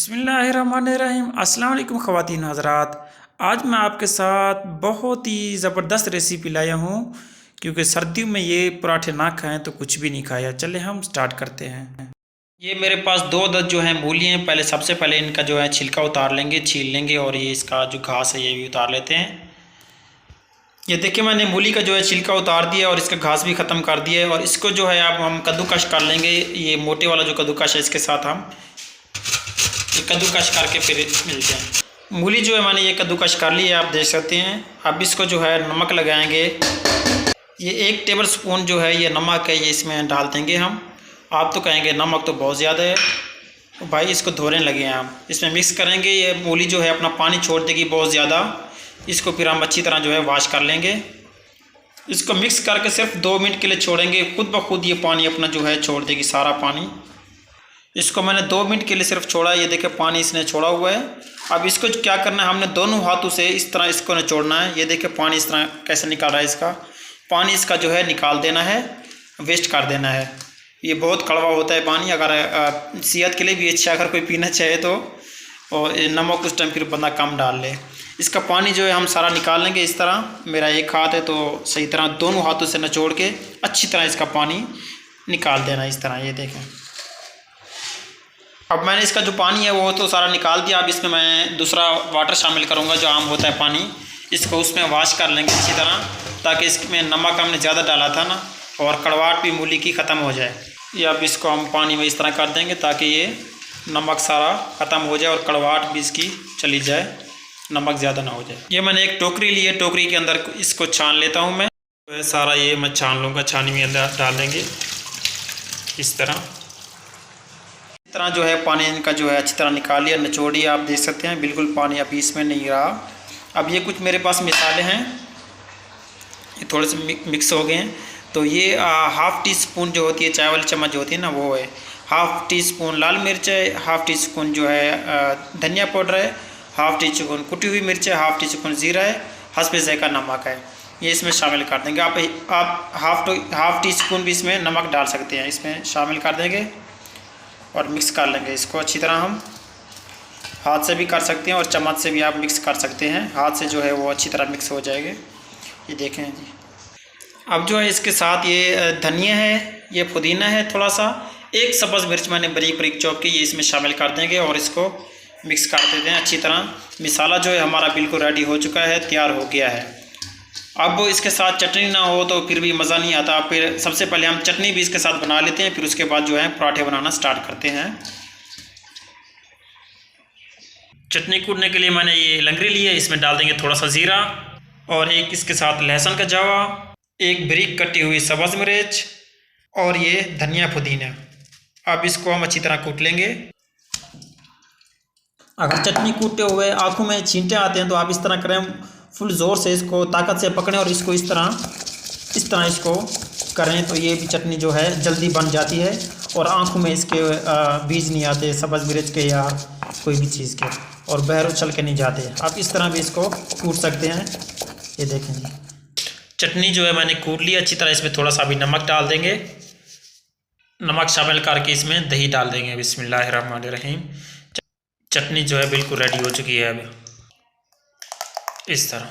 बिस्मिल्लाहिर्रहमानिर्रहीम। अस्सलाम वालेकुम ख़वातीन हज़रात। आज मैं आपके साथ बहुत ही ज़बरदस्त रेसिपी लाया हूँ, क्योंकि सर्दियों में ये पराठे ना खाएं तो कुछ भी नहीं खाया। चले हम स्टार्ट करते हैं। ये मेरे पास दो अदद जो है मूली हैं। सबसे पहले इनका जो है छिलका उतार लेंगे, छील लेंगे, और ये इसका जो घास है ये भी उतार लेते हैं। ये देखिए मैंने मूली का जो है छिलका उतार दिया और इसका घास भी ख़त्म कर दिया है। और इसको जो है अब हम कद्दूकश कर लेंगे। ये मोटे वाला जो कद्दूकश है इसके साथ हम ये कद्दूकश करके फिर मिलते हैं। मूली जो है मैंने ये कद्दूकश कर ली है, आप देख सकते हैं। अब इसको जो है नमक लगाएंगे। ये 1 टेबल स्पून जो है ये नमक है, ये इसमें डाल देंगे हम। आप तो कहेंगे नमक तो बहुत ज़्यादा है, तो भाई इसको धोने लगे हैं हम। इसमें मिक्स करेंगे। ये मूली जो है अपना पानी छोड़ देगी बहुत ज़्यादा। इसको फिर हम अच्छी तरह जो है वॉश कर लेंगे। इसको मिक्स करके सिर्फ 2 मिनट के लिए छोड़ेंगे। खुद ब खुद ये पानी अपना जो है छोड़ देगी सारा पानी। इसको मैंने 2 मिनट के लिए सिर्फ छोड़ा। ये देखिए पानी इसने छोड़ा हुआ है। अब इसको क्या करना है, हमने दोनों हाथों से इस तरह इसको निचोड़ना है। ये देखिए पानी इस तरह कैसे निकाल रहा है। इसका पानी इसका जो है निकाल देना है, वेस्ट कर देना है। ये बहुत कड़वा होता है पानी। अगर सेहत के लिए भी अच्छा, अगर कोई पीना चाहे तो। और नमक उस टाइम फिर बंदा कम डाल ले। इसका पानी जो है हम सारा निकाल लेंगे इस तरह। मेरा एक हाथ है तो सही तरह दोनों हाथों से निचोड़ के अच्छी तरह इसका पानी निकाल देना इस तरह। ये देखें, अब मैंने इसका जो पानी है वो तो सारा निकाल दिया। अब इसमें मैं दूसरा वाटर शामिल करूँगा जो आम होता है पानी। इसको उसमें वॉश कर लेंगे अच्छी तरह, ताकि इसमें नमक हमने ज़्यादा डाला था ना, और कड़वाहट भी मूली की ख़त्म हो जाए। ये अब इसको हम पानी में इस तरह कर देंगे ताकि ये नमक सारा ख़त्म हो जाए और कड़वाहट भी इसकी चली जाए, नमक ज़्यादा ना हो जाए। ये मैंने एक टोकरी ली है, टोकरी के अंदर इसको छान लेता हूँ मैं। सारा ये मैं छान लूँगा, छानी में अंदर डाल देंगे इस तरह जो है। पानी इनका जो है अच्छी तरह निकाल लिया, निचोड़िए। आप देख सकते हैं बिल्कुल पानी अभी इसमें नहीं रहा। अब ये कुछ मेरे पास मिसाले हैं, ये थोड़े से मिक्स हो गए हैं। तो ये हाफ़ टी स्पून जो होती है, चाय वाली चम्मच जो होती है ना, वो है। हाफ़ टी स्पून लाल मिर्च है, हाफ़ टी स्पून जो है धनिया पाउडर है, हाफ़ टी स्पून कुटी हुई मिर्च है, हाफ़ टी स्पून ज़ीरा है, हस्बे ज़ायक़ा नमक है। ये इसमें शामिल कर देंगे। आप हाफ़ टी स्पून भी इसमें नमक डाल सकते हैं, इसमें शामिल कर देंगे और मिक्स कर लेंगे इसको अच्छी तरह। हम हाथ से भी कर सकते हैं और चम्मच से भी आप मिक्स कर सकते हैं। हाथ से जो है वो अच्छी तरह मिक्स हो जाएंगे। ये देखें जी। अब जो है इसके साथ ये धनिया है, ये पुदीना है, थोड़ा सा 1 सब्ज़ मिर्च मैंने बारीक बारीक चॉप की, ये इसमें शामिल कर देंगे और इसको मिक्स कर देते हैं अच्छी तरह। मसाला जो है हमारा बिल्कुल रेडी हो चुका है, तैयार हो गया है। अब इसके साथ चटनी ना हो तो फिर भी मज़ा नहीं आता। फिर सबसे पहले हम चटनी भी इसके साथ बना लेते हैं, फिर उसके बाद जो है पराठे बनाना स्टार्ट करते हैं। चटनी कूटने के लिए मैंने ये लंगड़ी ली है, इसमें डाल देंगे थोड़ा सा ज़ीरा, और एक इसके साथ लहसुन का जावा, एक बारीक कटी हुई सब्ज़ मिर्च, और ये धनिया पुदीना। अब इसको हम अच्छी तरह कूट लेंगे। अगर चटनी कूटते हुए आँखों में छींटे आते हैं तो आप इस तरह करें, फुल ज़ोर से इसको ताकत से पकड़ें और इसको इस तरह इसको करें, तो ये भी चटनी जो है जल्दी बन जाती है और आँखों में इसके बीज नहीं आते सब्ज़ मिर्च के या कोई भी चीज़ के, और बहर उछल के नहीं जाते। आप इस तरह भी इसको कूट सकते हैं। ये देखें जी, चटनी जो है मैंने कूट ली अच्छी तरह। इसमें थोड़ा सा अभी नमक डाल देंगे, नमक शामिल करके इसमें दही डाल देंगे। बिस्मिल्लाहिर्रहमानिर्रहीम। चटनी जो है बिल्कुल रेडी हो चुकी है। अब इस तरह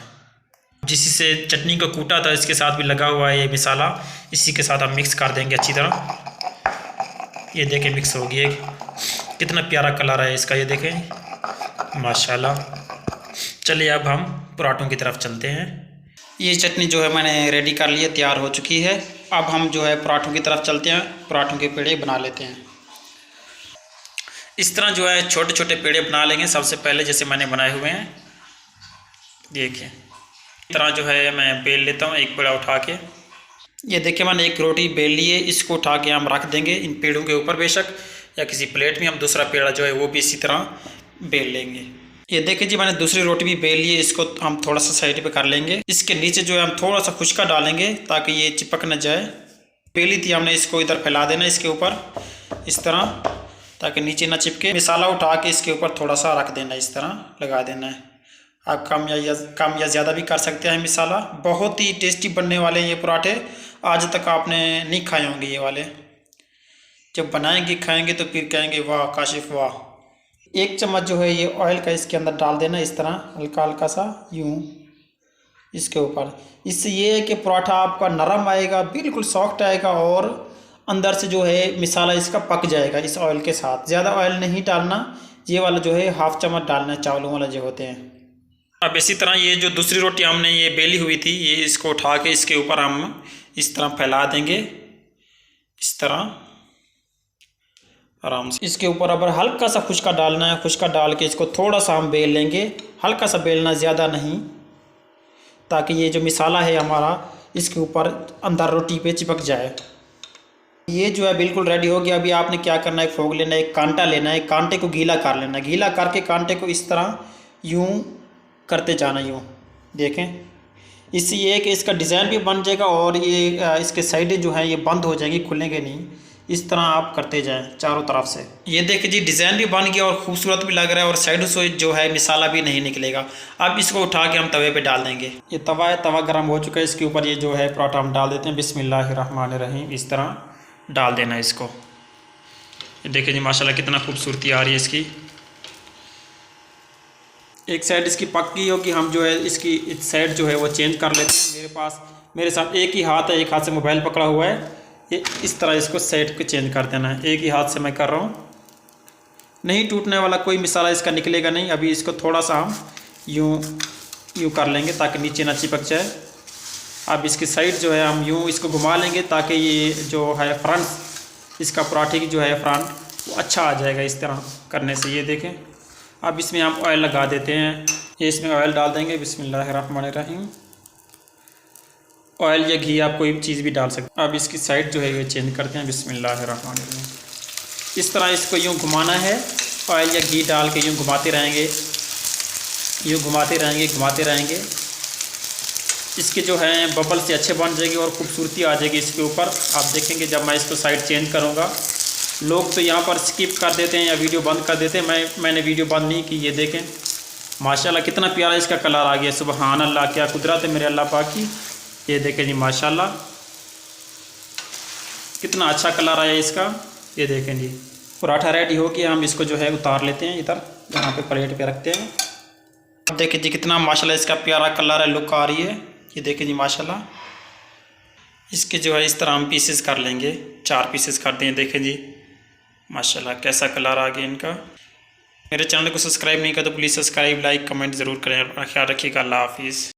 जिस से चटनी को कूटा था इसके साथ भी लगा हुआ है ये मसाला, इसी के साथ हम मिक्स कर देंगे अच्छी तरह। ये देखें मिक्स हो गया, कितना प्यारा कलर है इसका, ये देखें माशाल्लाह। चलिए अब हम पराठों की तरफ चलते हैं। ये चटनी जो है मैंने रेडी कर ली है, तैयार हो चुकी है। अब हम जो है पराठों की तरफ चलते हैं, पराठों के पेड़े बना लेते हैं। इस तरह जो है छोटे छोटे पेड़े बना लेंगे सबसे पहले, जैसे मैंने बनाए हुए हैं। देखिए इस तरह जो है मैं बेल लेता हूँ एक पेड़ा उठा के। ये देखिए मैंने एक रोटी बेल ली है, इसको उठा के हम रख देंगे इन पेड़ों के ऊपर, बेशक या किसी प्लेट में हम दूसरा पेड़ा जो है वो भी इसी तरह बेल लेंगे। ये देखिए जी मैंने दूसरी रोटी भी बेल ली है, इसको हम थोड़ा सा साइड पे कर लेंगे। इसके नीचे जो है हम थोड़ा सा खुशका डालेंगे ताकि ये चिपक न जाए। बेली थी हमने, इसको इधर फैला देना इसके ऊपर इस तरह, ताकि नीचे ना चिपके। मसाला उठा के इसके ऊपर थोड़ा सा रख देना, इस तरह लगा देना है। आप कम या ज़्यादा भी कर सकते हैं मसाला। बहुत ही टेस्टी बनने वाले हैं ये पराठे, आज तक आपने नहीं खाए होंगे ये वाले। जब बनाएंगे खाएंगे तो फिर कहेंगे वाह काशिफ वाह। 1 चम्मच जो है ये ऑयल का इसके अंदर डाल देना, इस तरह हल्का हल्का सा यूँ इसके ऊपर। इससे ये है कि पराठा आपका नरम आएगा, बिल्कुल सॉफ्ट आएगा और अंदर से जो है मिसाला इसका पक जाएगा इस ऑयल के साथ। ज़्यादा ऑयल नहीं डालना, ये वाला जो है 1/2 चम्मच डालना है, चावलों वाला जो होते हैं। अब इसी तरह ये जो दूसरी रोटी हमने ये बेली हुई थी, ये इसको उठा के इसके ऊपर हम इस तरह फैला देंगे, इस तरह आराम से। इसके ऊपर अब हल्का सा खुशका डालना है, खुशका डाल के इसको थोड़ा सा हम बेल लेंगे, हल्का सा बेलना, ज़्यादा नहीं, ताकि ये जो मिसाला है हमारा इसके ऊपर अंदर रोटी पे चिपक जाए। ये जो है बिल्कुल रेडी हो गया। अभी आपने क्या करना है, फोग लेना है, एक कांटा लेना है, कांटे को गीला कर लेना है, गीला करके कांटे को इस तरह यूँ करते जाना, यूँ देखें। इससे ये है कि इसका डिज़ाइन भी बन जाएगा और ये इसके साइडें जो हैं ये बंद हो जाएंगी, खुलेंगे नहीं। इस तरह आप करते जाएं चारों तरफ से। ये देखिए जी, डिज़ाइन भी बन गया और खूबसूरत भी लग रहा है और साइडों से जो है मिसाला भी नहीं निकलेगा। अब इसको उठा के हम तवे पे डाल देंगे। ये तवा है, तवा गर्म हो चुका है, इसके ऊपर ये जो है पराठा हम डाल देते हैं। बिस्मिल्लाहिर्रहमानिर्रहीम, इस तरह डाल देना इसको। ये देखिए जी माशाल्लाह कितना खूबसूरती आ रही है इसकी। एक साइड इसकी पक गई होगी, हम जो है इसकी इस साइड जो है वो चेंज कर लेते हैं। मेरे साथ एक ही हाथ है, एक हाथ से मोबाइल पकड़ा हुआ है, ये इस तरह इसको साइड को चेंज कर देना है। एक ही हाथ से मैं कर रहा हूँ, नहीं टूटने वाला, कोई मिसाला इसका निकलेगा नहीं। अभी इसको थोड़ा सा हम यूँ कर लेंगे ताकि नीचे ना चिपक जाए। अब इसकी साइड जो है हम यूँ इसको घुमा लेंगे ताकि ये जो है फ्रंट इसका पराठे की जो है फ्रंट वो अच्छा आ जाएगा इस तरह करने से। ये देखें, अब इसमें हम ऑयल लगा देते हैं, ये इसमें ऑयल डाल देंगे। बिस्मिल्लाहिर्रहमानिर्रहीम। ऑयल या घी आप कोई भी चीज़ भी डाल सकते हैं। अब इसकी साइड जो है ये चेंज करते हैं। बिस्मिल्लाहिर्रहमानिर्रहीम। इस तरह इसको यूँ घुमाना है, ऑयल या घी डाल के यूँ घुमाते रहेंगे, यूँ घुमाते रहेंगे, घुमाते रहेंगे। इसके जो है बबल से अच्छे बन जाएगी और खूबसूरती आ जाएगी इसके ऊपर। आप देखेंगे जब मैं इसको साइड चेंज करूँगा। लोग तो यहाँ पर स्किप कर देते हैं या वीडियो बंद कर देते हैं, मैंने वीडियो बंद नहीं की। ये देखें माशाल्लाह कितना प्यारा इसका कलर आ गया। सुबहान अल्लाह, क्या कुदरत है मेरे अल्लाह पाक की। ये देखें जी माशाल्लाह कितना अच्छा कलर आया इसका। ये देखें जी पराठा रेडी हो गया। हम इसको जो है उतार लेते हैं, इधर यहाँ पे प्लेट पे रखते हैं। अब देखें जी कितना माशाल्लाह इसका प्यारा कलर है, लुक आ रही है। ये देखें जी माशाल्लाह, इसके जो है इस तरह हम पीसेस कर लेंगे, 4 पीसेस करते हैं। देखें जी माशाल्लाह कैसा कलर आ गया इनका। मेरे चैनल को सब्सक्राइब नहीं किया तो प्लीज़ सब्सक्राइब, लाइक, कमेंट ज़रूर करें। अपना ख्याल रखिएगा। अल्लाह हाफिज़।